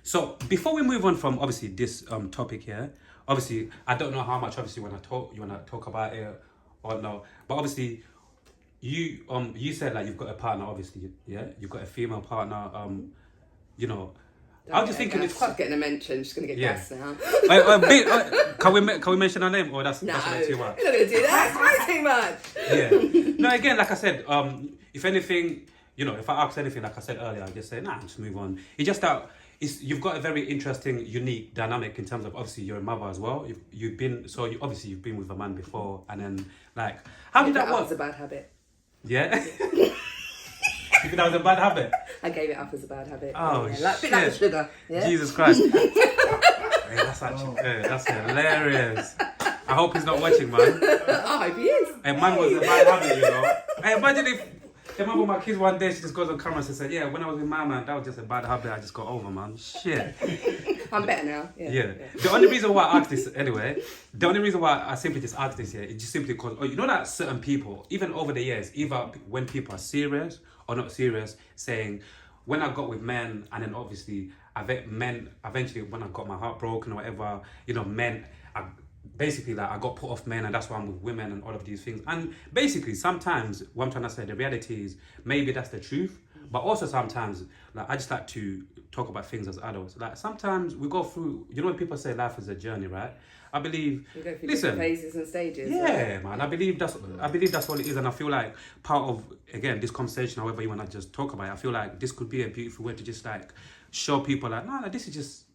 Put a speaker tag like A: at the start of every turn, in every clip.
A: So before we move on from obviously this topic here, obviously I don't know how much obviously when you wanna talk about it or no, but obviously you said like you've got a partner, obviously, yeah, you've got a female partner, you know. I was just thinking it's
B: quite getting a mention. She's gonna get gas now.
A: Can we mention her name or that's
B: No,
A: that's too much?
B: you're not gonna do that. That's way too much.
A: Yeah. No, again, like I said, if anything, you know, if I ask anything, like I said earlier, I just say, nah, just move on. It's just that you've got a very interesting, unique dynamic in terms of obviously you're a mother as well. You've been obviously you've been with a man before, and then like how did that work?
B: It's a bad habit.
A: Yeah. You think that was a bad habit?
B: I gave it up as a bad habit.
A: Oh,
B: yeah.
A: shit.
B: Like the sugar. Yeah?
A: Jesus Christ. Hey, that's actually that's hilarious. I hope he's not watching, man.
B: I hope he is.
A: Hey, mine was a bad habit, you know. Hey, imagine if I remember my kids one day, she just goes on camera and says, yeah, when I was with my man, that was just a bad habit I just got over, man. Shit.
B: I'm better now. Yeah.
A: The only reason why I asked this, anyway, the only reason why I simply just asked this here is just simply because, you know that certain people, even over the years, either when people are serious or not serious, saying, when I got with men, and then obviously, men, eventually when I got my heart broken or whatever, you know, men, basically like I got put off men and that's why I'm with women and all of these things. And basically sometimes what I'm trying to say, the reality is maybe that's the truth, but also sometimes like I just like to talk about things as adults. Like sometimes we go through, you know, when people say life is a journey, right? I believe
B: you go through different phases and stages.
A: Yeah, right? Man. I believe that's what it is, and I feel like part of again this conversation, however you want to just talk about it, I feel like this could be a beautiful way to just like show people like, no, this is just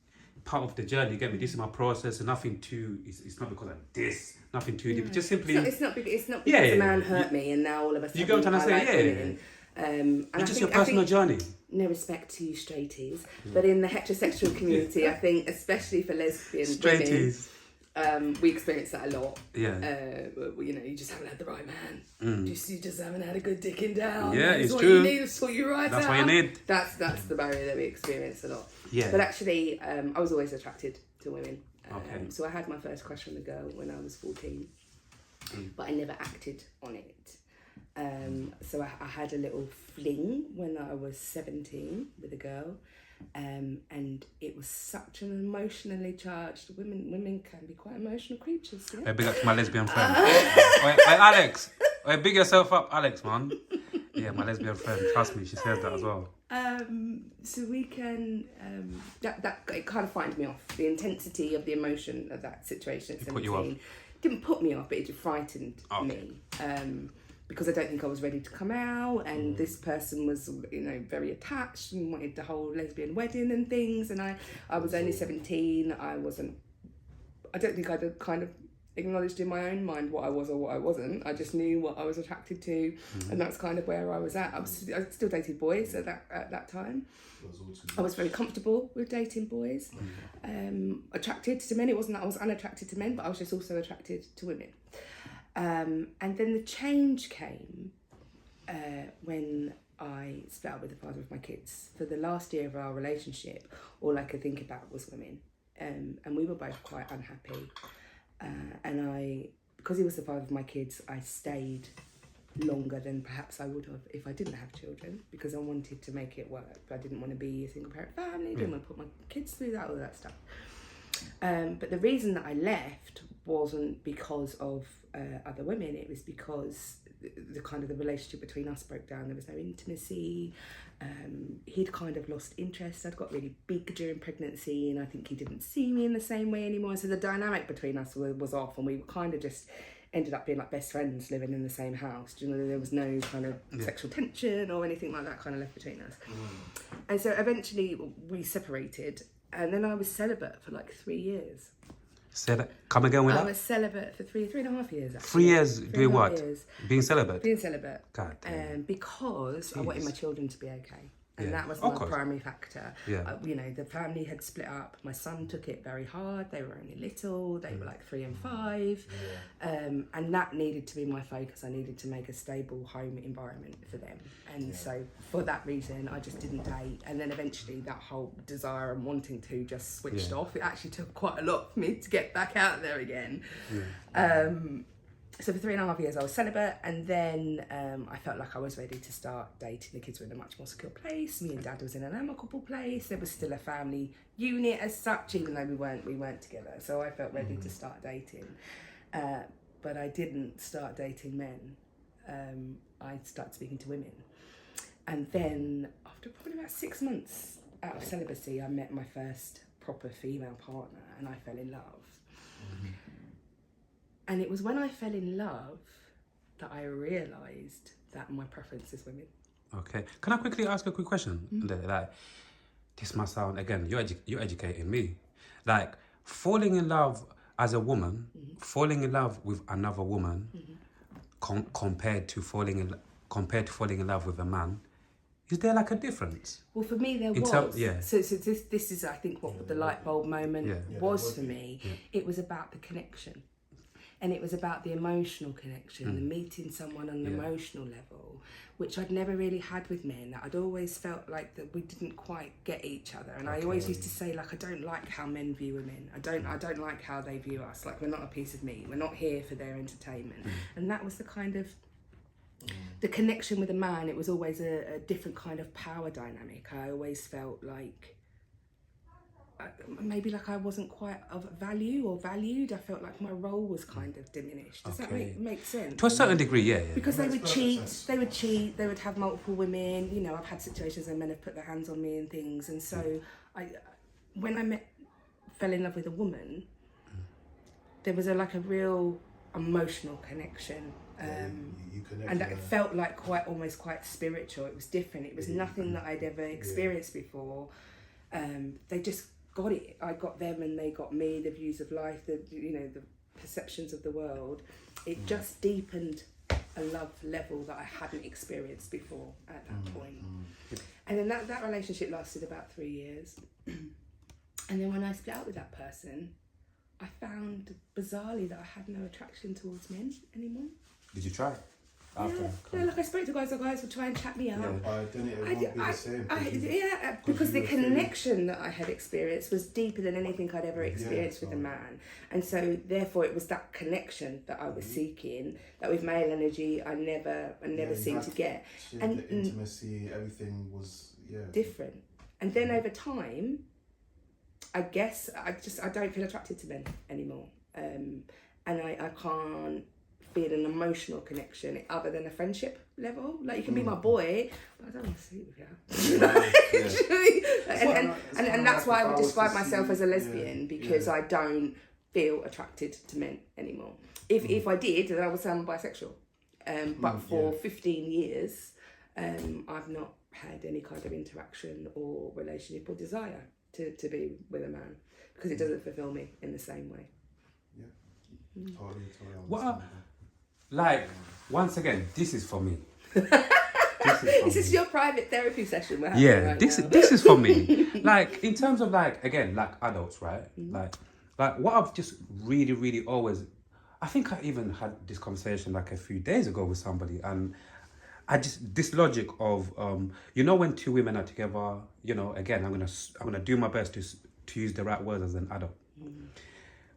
A: part of the journey. You get me? This is my process, and nothing too. It's not because of this. Nothing too deep. Just simply.
B: It's not because a man hurt me, and now all of a sudden
A: you get what I'm trying to say?
B: And
A: it's just your personal journey.
B: No respect to you straighties, but in the heterosexual community, I think especially for lesbian straighties. We experience that a lot.
A: Yeah.
B: You know, you just haven't had the right man. You just haven't had a good dicking down.
A: Yeah,
B: that's
A: it's
B: what
A: true.
B: You need to sort you right
A: That's
B: out.
A: what you need.
B: That's the barrier that we experience a lot.
A: Yeah.
B: But actually, I was always attracted to women.
A: Okay.
B: So I had my first crush on a girl when I was 14, but I never acted on it. So I had a little fling when I was 17 with a girl. And it was such an emotionally charged. Women can be quite emotional creatures. Yeah?
A: Hey, big up to my lesbian friend. Hey, Alex. Hey, big yourself up, Alex, man. Yeah, my lesbian friend. Trust me, she says that as well.
B: So we can that it kind of frightened me off. The intensity of the emotion of that situation at 17
A: put you off.
B: Didn't put me off, but it just frightened me. Because I don't think I was ready to come out, and this person was, you know, very attached and wanted the whole lesbian wedding and things, and I was only 17. I don't think I'd kind of acknowledged in my own mind what I was or what I wasn't. I just knew what I was attracted to, and that's kind of where I was at. I still dated boys at that time. I was very comfortable with dating boys. Attracted to men. It wasn't that I was unattracted to men, but I was just also attracted to women. And then the change came when I split up with the father of my kids. For the last year of our relationship, all I could think about was women. And we were both quite unhappy. And because he was the father of my kids, I stayed longer than perhaps I would have if I didn't have children, because I wanted to make it work. I didn't want to be a single parent family, didn't want to put my kids through that, all that stuff. But the reason that I left wasn't because of other women. It was because the kind of the relationship between us broke down. There was no intimacy. He'd kind of lost interest. I'd got really big during pregnancy, and I think he didn't see me in the same way anymore. So the dynamic between us was off, and we kind of just ended up being like best friends living in the same house. You know, there was no kind of sexual tension or anything like that kind of left between us. And so eventually we separated, and then I was celibate for like 3 years.
A: Come again with that?
B: I was celibate for 3.5 years. Actually.
A: 3 years doing what?
B: Years.
A: Being celibate?
B: Being celibate.
A: God damn.
B: Because I wanted my children to be okay. And that was
A: Of
B: my
A: course.
B: primary factor.
A: Yeah.
B: You know, the family had split up. My son took it very hard. They were only little. They were like 3 and 5. And that needed to be my focus. I needed to make a stable home environment for them. And so for that reason, I just didn't date. And then eventually that whole desire and wanting to just switched off. It actually took quite a lot for me to get back out there again. So for 3.5 years I was celibate, and then I felt like I was ready to start dating. The kids were in a much more secure place. Me and Dad was in an amicable place. There was still a family unit as such, even though we weren't together. So I felt ready to start dating, but I didn't start dating men. I started speaking to women, and then after probably about 6 months out of celibacy, I met my first proper female partner, and I fell in love. And it was when I fell in love that I realised that my preference is women.
A: Okay. Can I quickly ask a quick question? Like, this must sound, again, you're educating me. Like, falling in love as a woman, falling in love with another woman, compared to falling in love with a man, is there like a difference?
B: Well, for me, there was. So this is, I think, what the light bulb moment was for me. It was about the connection. And it was about the emotional connection, the meeting someone on an emotional level, which I'd never really had with men. I'd always felt like that we didn't quite get each other. And I always used to say, like, I don't like how men view women. I don't like how they view us. Like, we're not a piece of meat. We're not here for their entertainment. And that was the kind of the connection with a man. It was always a different kind of power dynamic. I always felt like maybe like I wasn't quite of value or valued. I felt like my role was kind of diminished. Does that make sense?
A: To a certain degree, yeah.
B: Because they would cheat, they would have multiple women. You know, I've had situations where men have put their hands on me and things. And so when I fell in love with a woman, there was a real emotional connection. And it felt like almost quite spiritual. It was different. It was nothing that I'd ever experienced before. They just got it. I got them and they got me, the views of life, the perceptions of the world. It just deepened a love level that I hadn't experienced before at that point. And then that relationship lasted about 3 years. And then when I split up with that person, I found bizarrely that I had no attraction towards men anymore.
A: Did you try?
B: Like I spoke to guys, the guys would try and chat me out.
C: Then it won't be the same.
B: Because the connection that I had experienced was deeper than anything I'd ever experienced with a man. And so therefore it was that connection that I was seeking, that with male energy I never seemed to get.
C: And the intimacy, everything was
B: different. And then over time, I guess I don't feel attracted to men anymore. And I can't feel an emotional connection other than a friendship level. Like, you can be my boy, but I don't want to sleep with you. And that's why I would describe myself as a lesbian, because I don't feel attracted to men anymore. If I did, then I would say I'm bisexual. But for 15 years, I've not had any kind of interaction or relationship or desire to be with a man, because it doesn't fulfill me in the same way.
C: Totally
A: What? Like, once again, this is for me.
B: This is your private therapy session we're having right
A: this
B: now.
A: This is for me. Like, in terms of again, adults, right? Like what I've just really always, I think I even had this conversation a few days ago with somebody, and I just, this logic of when two women are together, again, I'm gonna do my best to use the right words as an adult.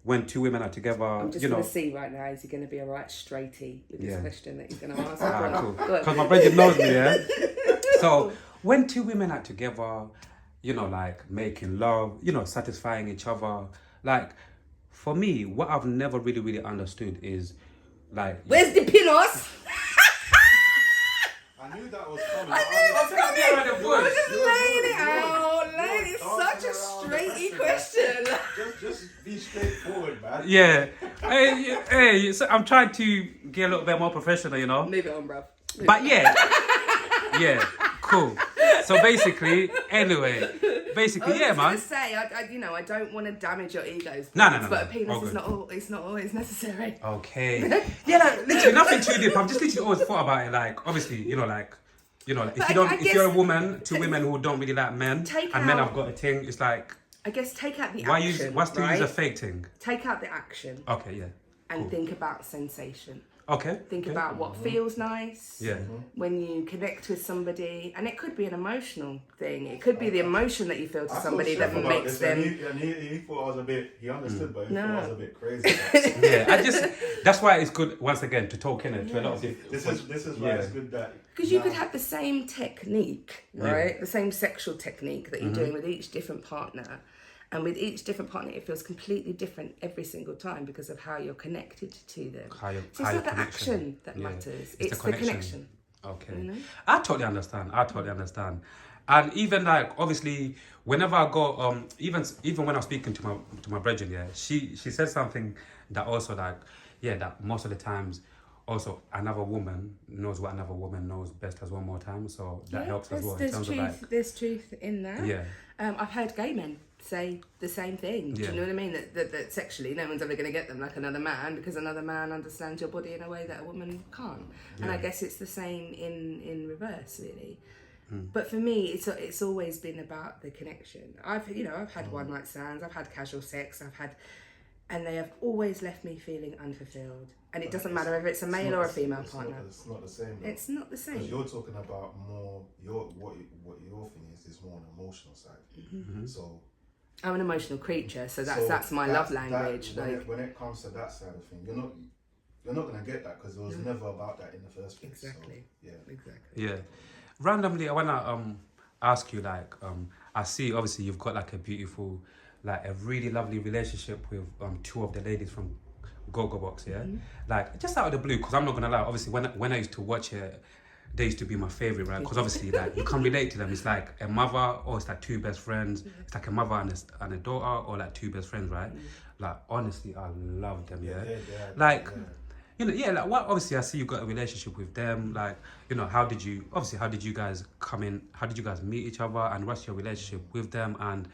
A: When two women are together,
B: I'm just going to see right now, is he going to be a right straighty with this question that he's going to answer?
A: Cool. Because my brother knows me, yeah? So, when two women are together, making love, satisfying each other, for me, what I've never really understood is,
B: where's the pinos?
C: I knew that was coming.
B: I was just laying it out. It's such a straighty question.
C: Just be straightforward, man.
A: Yeah. Hey, so I'm trying to get a little bit more professional,
B: Move it on, bruv.
A: But yeah, cool. So basically, anyway, yeah, man.
B: I was going to say, I don't want to damage your egos.
A: No.
B: But a penis is not always necessary.
A: Okay. Yeah, literally nothing too deep. I've just literally always thought about it. Obviously, if you're a woman, two women who don't really like men, and men have got a thing, it's like,
B: I guess take out the action.
A: What's the use of fake thing?
B: Take out the action.
A: Okay, yeah.
B: And think about sensation.
A: Okay.
B: Think
A: okay.
B: about what feels nice.
A: Yeah.
B: When you connect with somebody, and it could be an emotional thing. It could be the emotion that you feel to somebody that makes them.
C: He thought I was a bit. He understood, but he thought I was a bit crazy.
A: Yeah, that's why it's good once again to talk in it to a lot of different.
C: This is why it's good that.
B: Because you could have the same technique, right? The same sexual technique that you're doing with each different partner. And with each different partner, it feels completely different every single time because of how you're connected to them. So it's not the action that matters; it's the connection.
A: Okay, you know? I totally understand. And even like obviously, whenever I go, even when I'm speaking to my brethren, she said something that also like, that most of the times, also another woman knows what another woman knows best as one more time. So that helps as well.
B: There's truth in that.
A: Yeah.
B: I've heard gay men say the same thing. Do you know what I mean? That sexually, no one's ever going to get them like another man because another man understands your body in a way that a woman can't. And I guess it's the same in reverse, really. But for me, it's always been about the connection. I've had one night stands, I've had casual sex, and they have always left me feeling unfulfilled. And it doesn't matter whether it's a male or a female partner.
C: It's not the same.
B: It's not the same.
C: Because you're talking about more what your thing is more an emotional side. So
B: I'm an emotional creature, so that's my love language.
C: When it comes to that side of thing, you're not gonna get that because it was never about that in the first place.
B: Exactly.
C: So,
B: Exactly.
A: Yeah. Randomly, I wanna ask you like I see obviously you've got like a beautiful, like a really lovely relationship with two of the ladies from Go-Go Box, like just out of the blue, because I'm not gonna lie, obviously when I used to watch it, they used to be my favorite, right? Because obviously like you can't relate to them. It's like a mother, or it's like two best friends. It's like a mother and a daughter, or like two best friends, right? Like honestly, I love them, like what obviously I see you got a relationship with them, like how did you guys come in, how did you guys meet each other, and what's your relationship with them? And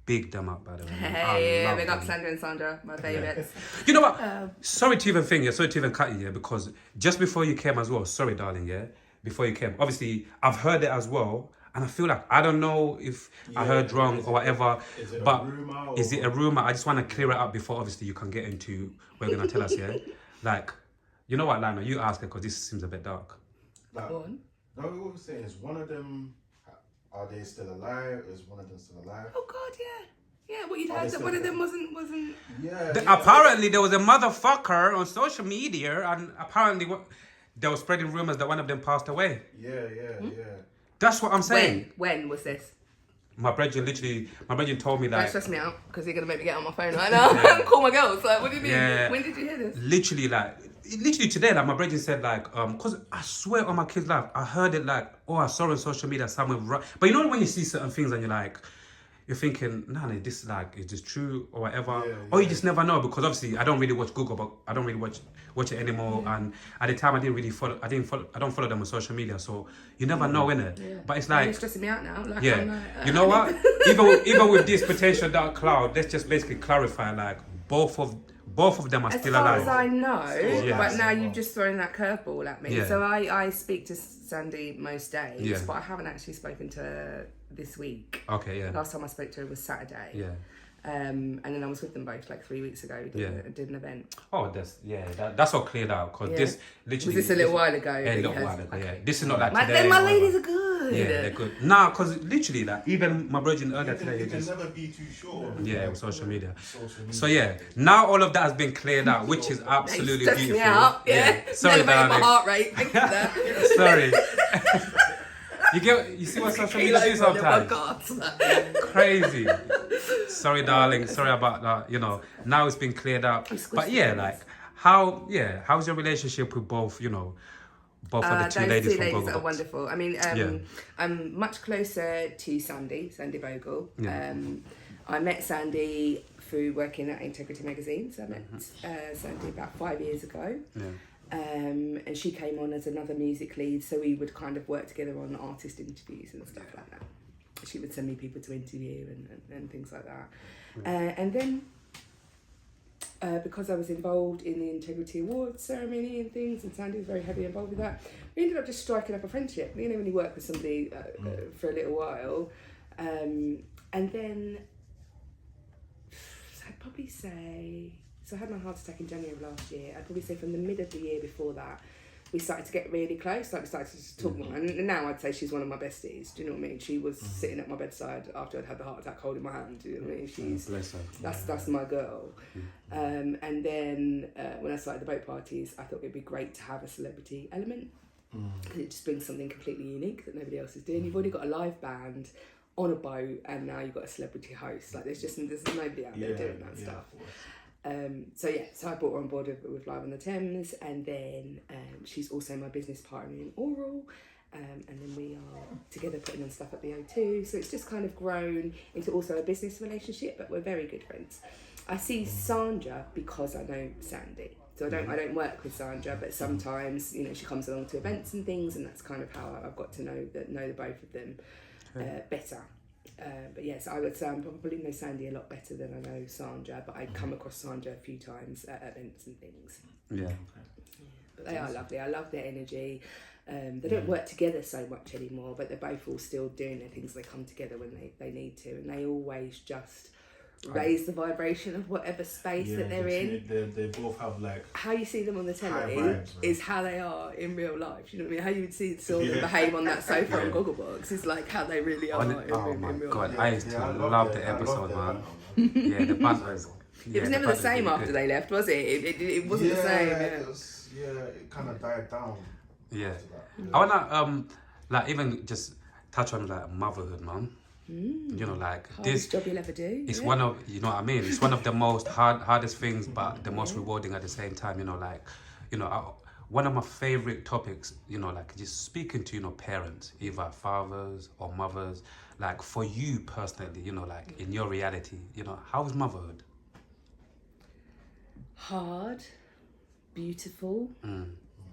A: big them up, by the way.
B: Hey, big up Sandra and Sandra, my favourites.
A: You know what? Sorry to even cut you, because just before you came as well, sorry darling, before you came, obviously I've heard it as well, and I feel like I don't know if I heard wrong or whatever, but is it a rumour? I just want to clear it up before obviously you can get into what you're going to tell us, like, you know what, Lana, you ask her because this seems a bit dark.
C: Like, no, what we're saying is one of them, are they still alive? Is one of them still alive?
B: Oh God, yeah. What you'd heard that one of them wasn't.
C: Yeah.
A: Apparently there was a motherfucker on social media, and apparently they were spreading rumors that one of them passed away.
C: Yeah.
A: That's what I'm saying.
B: When was this?
A: My brethren told me that.
B: Don't stress me out, because you're gonna make me get on my phone right now. Call my girls. Like, what do you mean?
A: Yeah.
B: When did you hear this?
A: Literally today, like my brethren said, like, cause I swear on my kid's life, I heard it like, I saw it on social media somewhere, right? But you know when you see certain things and you're thinking, nah, this like, is this true or whatever? Or you just never know, because obviously I don't really watch Google, but I don't really watch it anymore. And at the time I don't follow them on social media, so you never know, innit? Yeah. But it's like,
B: you're stressing me out now. Like,
A: you know what? even with this potential dark cloud, let's just basically clarify, like both of them are still alive.
B: As far as I know, but now you've just thrown that curveball at me.
A: Yeah.
B: So I speak to Sandy most days,
A: Yeah.
B: but I haven't actually spoken to her this week.
A: Okay, yeah.
B: Last time I spoke to her was Saturday.
A: Yeah.
B: And then I was with them both like 3 weeks ago. We did an event.
A: Oh, that's all cleared out, because this literally.
B: Was this a little while ago?
A: Yeah, a little while ago. Okay. Yeah, this is not like today.
B: Then my ladies are good.
A: Yeah, they're good. Nah, because literally, like even my brethren earlier today,
C: you can never be too sure.
A: Yeah, with social media. So yeah, now all of that has been cleared out, which is absolutely beautiful.
B: Me out. Yeah.
A: Sorry,
B: darling. My
A: darling.
B: heart rate. Thank you for that.
A: Sorry. You see what social media do sometimes? Crazy. Sorry, darling. Sorry about that. Now it's been cleared up. But yeah, like how's your relationship with both? Both of the two ladies from Go-Go Box?
B: Are wonderful. I mean, I'm much closer to Sandy Bogle.
A: Yeah.
B: I met Sandy through working at Integrity Magazine. So I met Sandy about 5 years ago.
A: Yeah.
B: And she came on as another music lead, so we would kind of work together on artist interviews and stuff like that. She would send me people to interview and things like that. And then because I was involved in the Integrity Awards ceremony and things, and Sandy was very heavily involved with that, we ended up just striking up a friendship. When you work with somebody for a little while, and then I'd probably say so I had my heart attack in January of last year. I'd probably say from the mid of the year before that, we started to get really close. Like we started to just talk more. And now I'd say she's one of my besties. Do you know what I mean? She was sitting at my bedside after I'd had the heart attack, holding my hand. Do you know what I mean? She's
A: Bless her.
B: that's my girl. And then when I started the boat parties, I thought it'd be great to have a celebrity element. It just brings something completely unique that nobody else is doing. You've already got a live band on a boat, and now you've got a celebrity host. Like there's nobody out there doing that stuff. So I brought her on board with Live on the Thames, and then she's also my business partner in Oral, and then we are together putting on stuff at the O2. So it's just kind of grown into also a business relationship, but we're very good friends. I see Sandra because I know Sandy. So I don't work with Sandra, but sometimes she comes along to events and things, and that's kind of how I've got to know the both of them better. But yes, I would say I probably know Sandy a lot better than I know Sandra, but I come across Sandra a few times at events and things.
A: Yeah.
B: But they are lovely. I love their energy. They don't work together so much anymore, but they're both all still doing their things. They come together when they need to, and they always just raise the vibration of whatever space that they're in.
C: They both have like
B: how you see them on the telly
C: vibes,
B: is how they are in real life. You know what I mean? How you would see Sylvan behave on that sofa on Gogglebox is like how they really are in real
A: God,
B: life.
A: I used to love the episode, man. Yeah, the banter is.
B: It was never the same after they left, was it? It wasn't the same.
C: It kind of died down.
A: Yeah. I wanna like even just touch on like motherhood, man. Like
B: hardest
A: this
B: job you'll ever do.
A: It's one of, you know what I mean? It's one of the most hardest things, but the most rewarding at the same time. One of my favorite topics, like just speaking to, parents, either fathers or mothers, like for you personally, like in your reality, how is motherhood?
B: Hard, beautiful,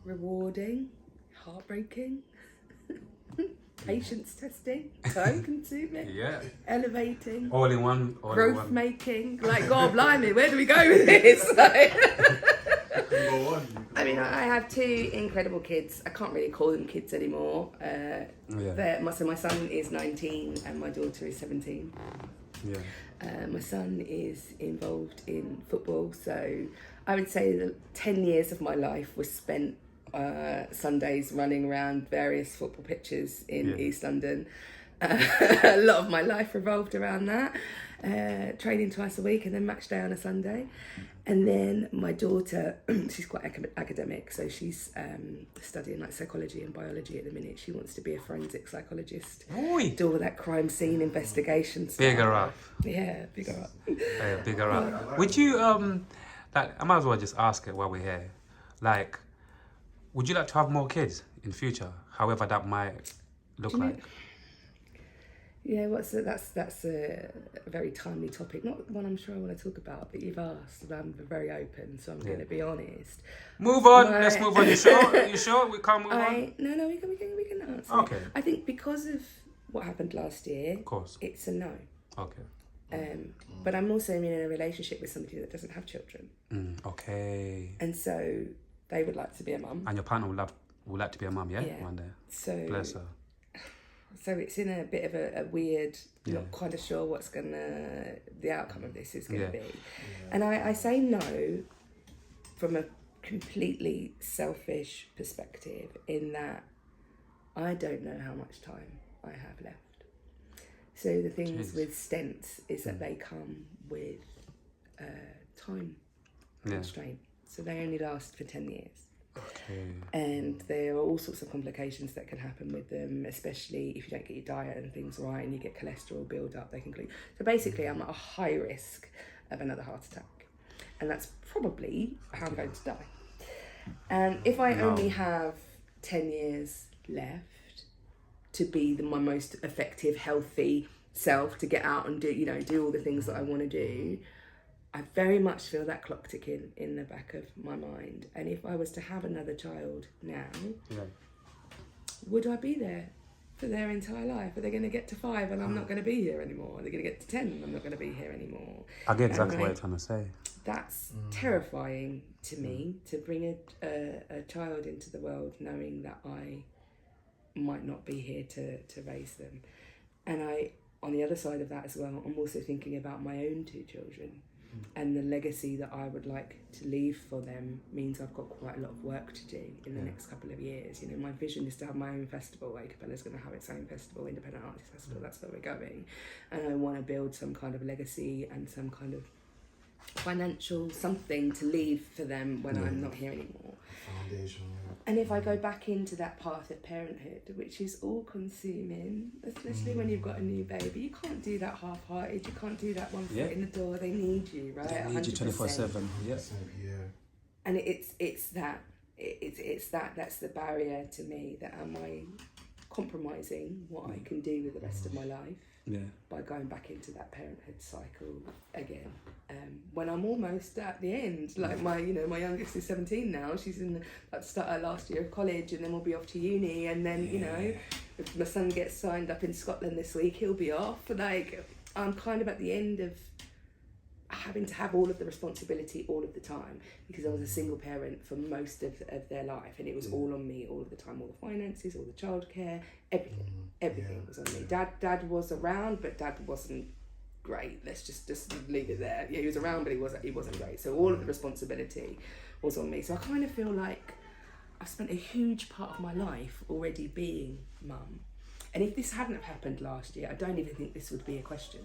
B: rewarding, heartbreaking. Patience testing, time consuming, elevating,
A: all in one,
B: growth making. Like, God blimey, where do we go with this? I mean, I have two incredible kids. I can't really call them kids anymore. So my son is 19 and my daughter is 17. My son is involved in football, so I would say that 10 years of my life was spent Sundays running around various football pitches in East London. A lot of my life revolved around that. Training twice a week and then match day on a Sunday. And then my daughter, she's quite academic, so she's studying like psychology and biology at the minute. She wants to be a forensic psychologist. Do all that crime scene investigation stuff.
A: Bigger up.
B: Yeah, bigger up.
A: Bigger up. Would you, I might as well just ask it while we're here. Like, would you like to have more kids in future, however that might look like?
B: Yeah, that's a very timely topic. Not one I'm sure I want to talk about, but you've asked, and I'm very open, so I'm going to be honest.
A: Move on. Let's move on. You sure? You sure? We can't move on?
B: No, we can answer.
A: Okay.
B: I think because of what happened last year,
A: of course,
B: it's a no.
A: Okay.
B: But I'm also in a relationship with somebody that doesn't have children.
A: Okay.
B: And so they would like to be a mum.
A: And your partner would like to be a mum, yeah? One day.
B: So
A: bless her.
B: So it's in a bit of a weird, not quite sure what's the outcome of this is gonna be. And I say no from a completely selfish perspective, in that I don't know how much time I have left. So the things with stents is that they come with time constraint. So they only last for 10 years.
A: Okay.
B: And there are all sorts of complications that can happen with them, especially if you don't get your diet and things right and you get cholesterol build up. They can so basically I'm at a high risk of another heart attack, and that's probably how I'm going to die. And if I only have 10 years left to be my most effective, healthy self, to get out and do all the things that I want to do, I very much feel that clock ticking in the back of my mind. And if I was to have another child now, would I be there for their entire life? Are they going to get to 5 and I'm not going to be here anymore? Are they going to get to 10 and I'm not going to be here anymore?
A: I get exactly what you're trying to say.
B: That's terrifying to me, to bring a child into the world knowing that I might not be here to raise them. And on the other side of that as well, I'm also thinking about my own 2 children. And the legacy that I would like to leave for them means I've got quite a lot of work to do in the next couple of years. You know, my vision is to have my own festival. Acapella's going to have its own festival, Independent Artist Festival. That's where we're going. And I want to build some kind of legacy and some kind of financial something to leave for them when I'm not here anymore.
C: Foundation.
B: And if I go back into that path of parenthood, which is all consuming, especially when you've got a new baby, you can't do that half-hearted, you can't do that one foot in the door. They need you, right?
A: They need you 24/7. Yeah.
B: And it's that's the barrier to me, that am I compromising what I can do with the rest of my life by going back into that parenthood cycle again, when I'm almost at the end. Like my youngest is 17 now. She's about to start her last year of college, and then we'll be off to uni. And then if my son gets signed up in Scotland this week, he'll be off. Like, I'm kind of at the end of having to have all of the responsibility all of the time, because I was a single parent for most of their life, and it was all on me all of the time. All the finances, all the childcare, everything was on me. Dad was around, but Dad wasn't great. Let's just leave it there. Yeah, he was around, but he wasn't great. So all of the responsibility was on me. So I kind of feel like I've spent a huge part of my life already being mum. And if this hadn't have happened last year, I don't even think this would be a question.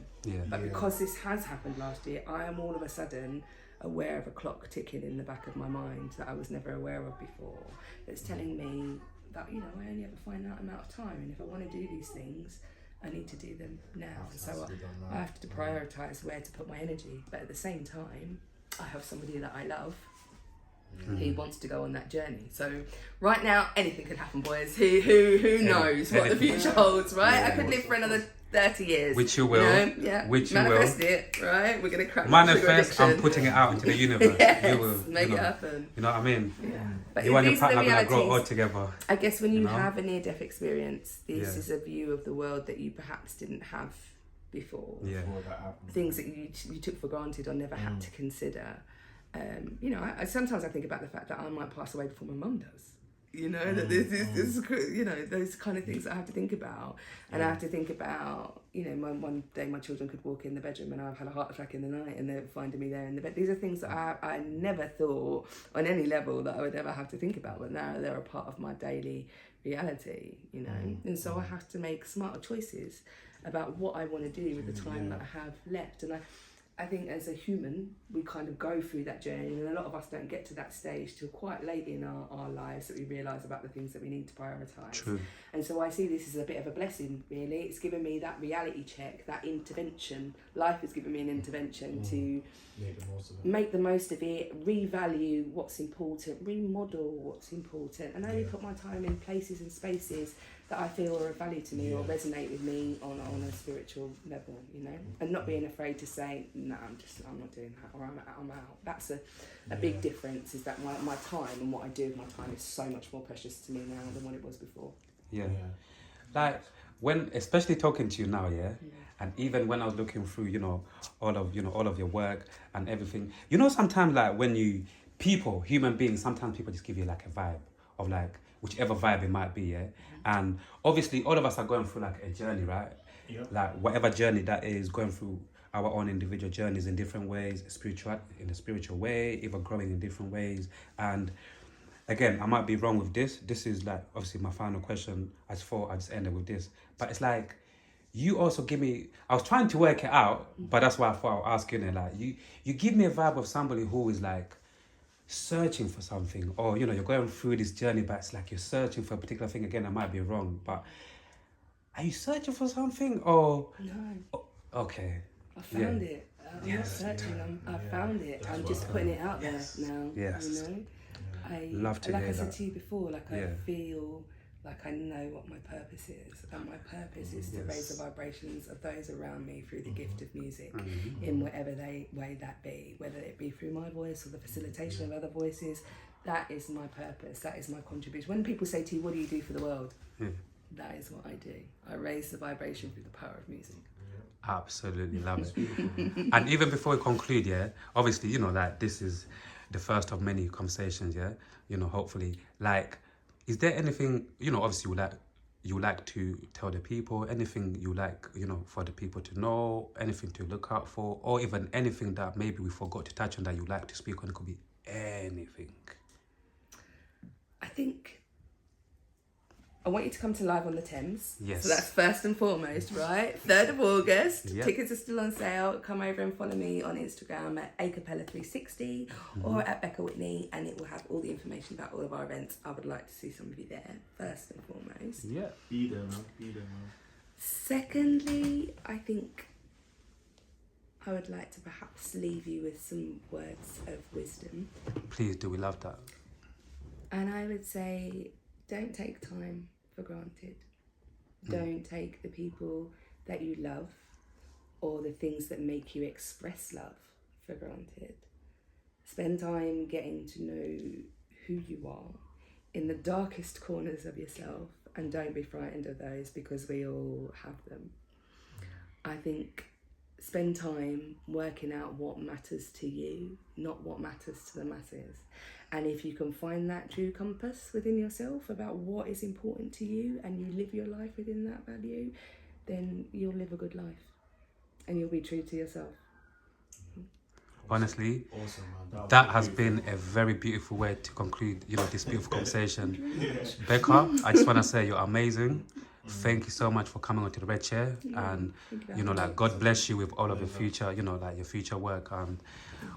B: But because this has happened last year, I am all of a sudden aware of a clock ticking in the back of my mind that I was never aware of before. That's telling me that, I only have a finite amount of time. And if I want to do these things, I need to do them now. And so I have to prioritise where to put my energy. But at the same time, I have somebody that I love. He wants to go on that journey. So right now, anything could happen, boys. Who knows what the future holds, right? I could live for another 30 years.
A: Which you will. Which you
B: manifest
A: will.
B: it, right? We're going to crack
A: manifest. I'm putting it out into the universe.
B: Yes,
A: you will.
B: Make it happen.
A: You know what I mean?
B: Yeah. But
A: You and your partner are going to grow old together.
B: I guess when you have a near-death experience, this is a view of the world that you perhaps didn't have before.
C: Before that happened.
B: Things that you took for granted or never had to consider. I sometimes I think about the fact that I might pass away before my mum does. That this those kind of things that I have to think about. And I have to think about, one day my children could walk in the bedroom and I've had a heart attack in the night and they're finding me there in the bed. These are things that I never thought on any level that I would ever have to think about, but now they're a part of my daily reality, And so I have to make smarter choices about what I want to do with the time that I have left. And I think as a human, we kind of go through that journey, and a lot of us don't get to that stage till quite late in our lives that we realise about the things that we need to prioritise.
A: True.
B: And so I see this as a bit of a blessing, really. It's given me that reality check, that intervention. Life has given me an intervention to make the most of it, revalue what's important, remodel what's important, and only put my time in places and spaces that I feel are of value to me or resonate with me on a spiritual level, and not being afraid to say, no, I'm not doing that, or I'm out. That's a big difference, is that my time and what I do with my time is so much more precious to me now than what it was before.
A: Like when, especially talking to you now, and even when I was looking through, all of your work and everything, sometimes like when human beings, sometimes people just give you like a vibe of like whichever vibe it might be, and obviously all of us are going through like a journey, right? Like whatever journey that is, going through our own individual journeys in different ways, in a spiritual way, even growing in different ways. And again, I might be wrong with this. This is like obviously my final question. I just thought I'd just end it with this. But it's like, you also give me, I was trying to work it out, but that's why I thought I'll ask you, like you give me a vibe of somebody who is like searching for something, or you're going through this journey, but it's like you're searching for a particular thing. Again, I might be wrong, but are you searching for something, or
B: no?
A: Okay,
B: I found it. I'm not searching. I found it. I'm just putting it out there now.
A: Yes.
B: I
A: love to
B: like
A: hear
B: I said
A: that.
B: to you before. Like I feel like I know what my purpose is, and my purpose is to raise the vibrations of those around me through the gift of music, in whatever way that be, whether it be through my voice or the facilitation of other voices. That is my purpose. That is my contribution. When people say to you, "What do you do for the world?" That is what I do. I raise the vibration through the power of music.
A: Absolutely love it. And even before we conclude, obviously, that this is the first of many conversations, hopefully, like, is there anything, obviously, you like to tell the people, anything you like, you know, for the people to know, anything to look out for, or even anything that maybe we forgot to touch on that you like to speak on. It could be anything.
B: I think I want you to come to Live on the Thames.
A: Yes.
B: So that's first and foremost, right? 3rd of August.
A: Yep.
B: Tickets are still on sale. Come over and follow me on Instagram at acapella360 or at Bekka Whitney, and it will have all the information about all of our events. I would like to see some of you there, first and foremost.
A: Yeah.
C: Be there, man. Be there, man.
B: Secondly, I think I would like to perhaps leave you with some words of wisdom.
A: Please do, we love that.
B: And I would say, don't take time for granted. Don't take the people that you love or the things that make you express love for granted. Spend time getting to know who you are in the darkest corners of yourself, and don't be frightened of those, because we all have them. I think spend time working out what matters to you, not what matters to the masses. And if you can find that true compass within yourself about what is important to you, and you live your life within that value, then you'll live a good life and you'll be true to yourself.
A: Honestly,
C: Awesome, man.
A: that has been a very beautiful way to conclude, you know, this beautiful conversation. Bekka, I just want to say you're amazing. Thank you so much for coming onto the red chair, and you know, like, God bless you with all of your future, you know, like your future work. And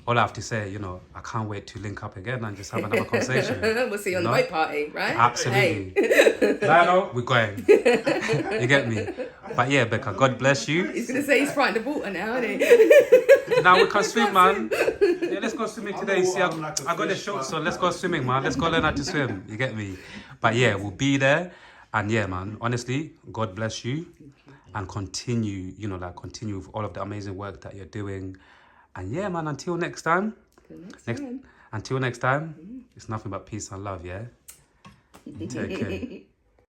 A: all I have to say, you know, I can't wait to link up again and just have another conversation.
B: We'll see you on the boat party, right?
A: Absolutely.
B: Hey.
A: Lionel, we're going. You get me? But yeah, Bekka, God bless you.
B: He's going to say he's frightened of water now, isn't he?
A: Now we can swim, man. Yeah, let's go swimming today. See, I
C: like a
A: got the
C: fish,
A: shorts
C: man.
A: on. Let's go swimming, man. Let's go learn how to swim. You get me? But yeah, we'll be there. And yeah, man, honestly, God bless you. And continue, you know, like, continue with all of the amazing work that you're doing. And yeah, man, until next time. Until next time, it's nothing but peace and love, yeah? Take care.